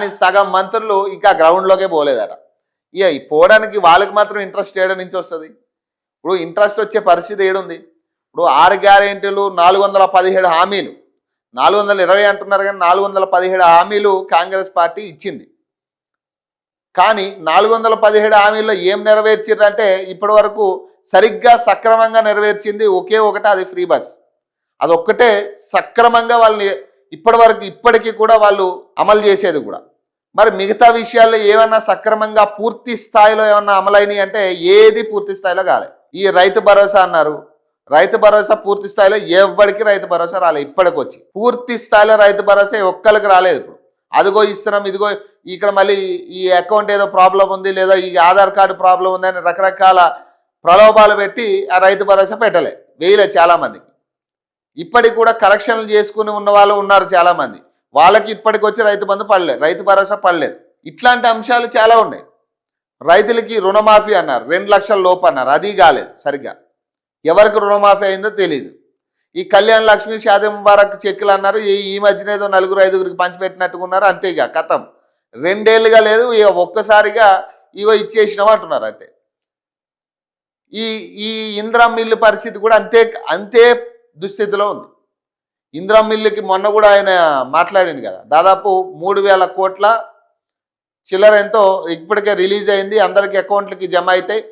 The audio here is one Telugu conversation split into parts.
కానీ సగం మంత్రులు ఇంకా గ్రౌండ్లోకే పోలేదట. ఇక పోవడానికి వాళ్ళకి మాత్రం ఇంట్రెస్ట్ ఏడ నుంచి వస్తుంది? ఇప్పుడు ఇంట్రెస్ట్ వచ్చే పరిస్థితి ఏడుంది? ఇప్పుడు 6 గ్యారెంటీలు, 417 హామీలు, 420 అంటున్నారు కానీ 417 హామీలు కాంగ్రెస్ పార్టీ ఇచ్చింది. కానీ 417 హామీల్లో ఏం నెరవేర్చారంటే ఇప్పటి వరకు సరిగ్గా సక్రమంగా నెరవేర్చింది ఒకే ఒకటి, అది ఫ్రీ బస్. అదొక్కటే సక్రమంగా వాళ్ళని ఇప్పటికీ కూడా వాళ్ళు అమలు చేసేది కూడా. మరి మిగతా విషయాల్లో ఏమన్నా సక్రమంగా పూర్తి స్థాయిలో ఏమన్నా అమలైనవి అంటే ఏది పూర్తి స్థాయిలో కాలే. ఈ రైతు భరోసా అన్నారు, రైతు భరోసా పూర్తి స్థాయిలో ఎవరికి రైతు భరోసా రాలేదు. ఇప్పటికొచ్చి పూర్తి స్థాయిలో రైతు భరోసా ఒక్కరికి రాలేదు. ఇప్పుడు అదిగో ఇస్తున్నాం, ఇదిగో ఇక్కడ మళ్ళీ ఈ అకౌంట్ ఏదో ప్రాబ్లం ఉంది, లేదా ఈ ఆధార్ కార్డు ప్రాబ్లం ఉంది అని రకరకాల ప్రలోభాలు పెట్టి ఆ రైతు భరోసా పెట్టలే, వేయలే చాలామందికి. ఇప్పటికి కూడా కరెక్షన్లు చేసుకుని ఉన్న వాళ్ళు ఉన్నారు చాలామంది, వాళ్ళకి ఇప్పటికొచ్చి రైతు బంధు పడలేదు, రైతు భరోసా పడలేదు. ఇట్లాంటి అంశాలు చాలా ఉన్నాయి. రైతులకి రుణమాఫీ అన్నారు, 2 లక్షల లోపు అన్నారు, అది కాలేదు సరిగ్గా. ఎవరికి రుణమాఫీ అయిందో తెలియదు. ఈ కళ్యాణ్ లక్ష్మి, షాదీ ముబారక్ చెక్కులు అన్నారు, ఈ మధ్యన ఏదో 4-5గురికి పంచిపెట్టినట్టుకున్నారు, అంతేగా కథం. 2 ఏళ్ళుగా లేదు, ఇక ఒక్కసారిగా ఇగో ఇచ్చేసినాం అంటున్నారు. అంతే. ఈ ఇందిరా మిల్లు పరిస్థితి కూడా అంతే దుస్థితిలో ఉంది. ఇందిరా మిల్లుకి మొన్న కూడా ఆయన మాట్లాడింది కదా, దాదాపు 3,000 కోట్ల చిల్లర ఎంతో ఇప్పటికే రిలీజ్ అయింది, అందరికి అకౌంట్లకి జమ అవుతాయి.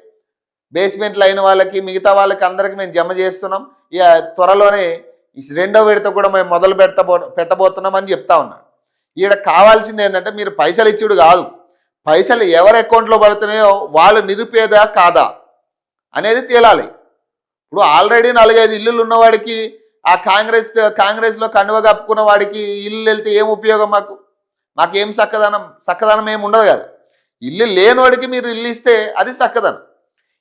బేస్మెంట్లు అయిన వాళ్ళకి, మిగతా వాళ్ళకి అందరికీ మేము జమ చేస్తున్నాం. ఇక త్వరలోనే 2వ విడత కూడా మేము మొదలు పెట్టబోతున్నాం అని చెప్తా ఉన్నాం. ఈడ కావాల్సింది ఏంటంటే మీరు పైసలు ఇచ్చుడు కాదు, పైసలు ఎవరి అకౌంట్లో పడుతున్నాయో వాళ్ళు నిరుపేద కాదా అనేది తేలాలి. ఇప్పుడు ఆల్రెడీ 4-5 ఇల్లులు ఉన్నవాడికి, ఆ కాంగ్రెస్లో కండువ కప్పుకున్న వాడికి ఇల్లు వెళ్తే ఏం ఉపయోగం? మాకేం చక్కదనం ఏమి ఉండదు కదా. ఇల్లు లేనివాడికి మీరు ఇల్లు ఇస్తే అది చక్కదనం.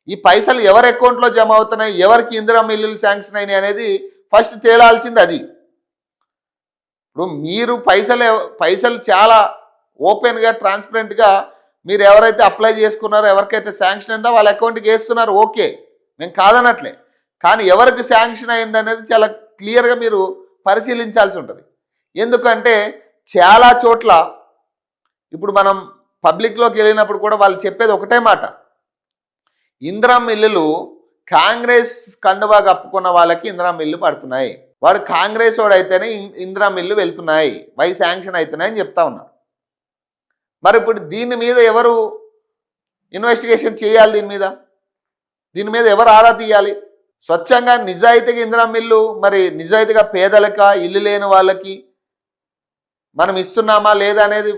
ఈ పైసలు ఎవరి అకౌంట్లో జమ అవుతున్నాయి, ఎవరికి ఇందిరా ఇల్లులు శాంక్షన్ అయినాయి అనేది ఫస్ట్ తేలాల్సింది అది. ఇప్పుడు మీరు పైసలు చాలా ఓపెన్గా, ట్రాన్స్పరెంట్గా మీరు ఎవరైతే అప్లై చేసుకున్నారో, ఎవరికైతే శాంక్షన్ అయిందో వాళ్ళ అకౌంట్కి వేస్తున్నారు, ఓకే, మేము కాదనట్లే. కానీ ఎవరికి శాంక్షన్ అయింది అనేది చాలా క్లియర్గా మీరు పరిశీలించాల్సి ఉంటుంది. ఎందుకంటే చాలా చోట్ల ఇప్పుడు మనం పబ్లిక్లోకి వెళ్ళినప్పుడు కూడా వాళ్ళు చెప్పేది ఒకటే మాట, ఇందిరా ఇల్లులు కాంగ్రెస్ కండువా కప్పుకున్న వాళ్ళకి ఇందిరా ఇల్లు పడుతున్నాయి, వాడు కాంగ్రెస్ వాడు అయితేనే ఇందిరా ఇల్లు వెళ్తున్నాయి, వై శాంక్షన్ అవుతున్నాయి అని చెప్తా ఉన్నారు. మరి ఇప్పుడు దీని మీద ఎవరు ఇన్వెస్టిగేషన్ చేయాలి? దీని మీద ఎవరు ఆరా తీయాలి? స్వచ్ఛంగా నిజాయితీగా ఇందిరా ఇల్లు, మరి నిజాయితీగా పేదలక, ఇల్లు లేని వాళ్ళకి మనం ఇస్తున్నామా లేదా అనేది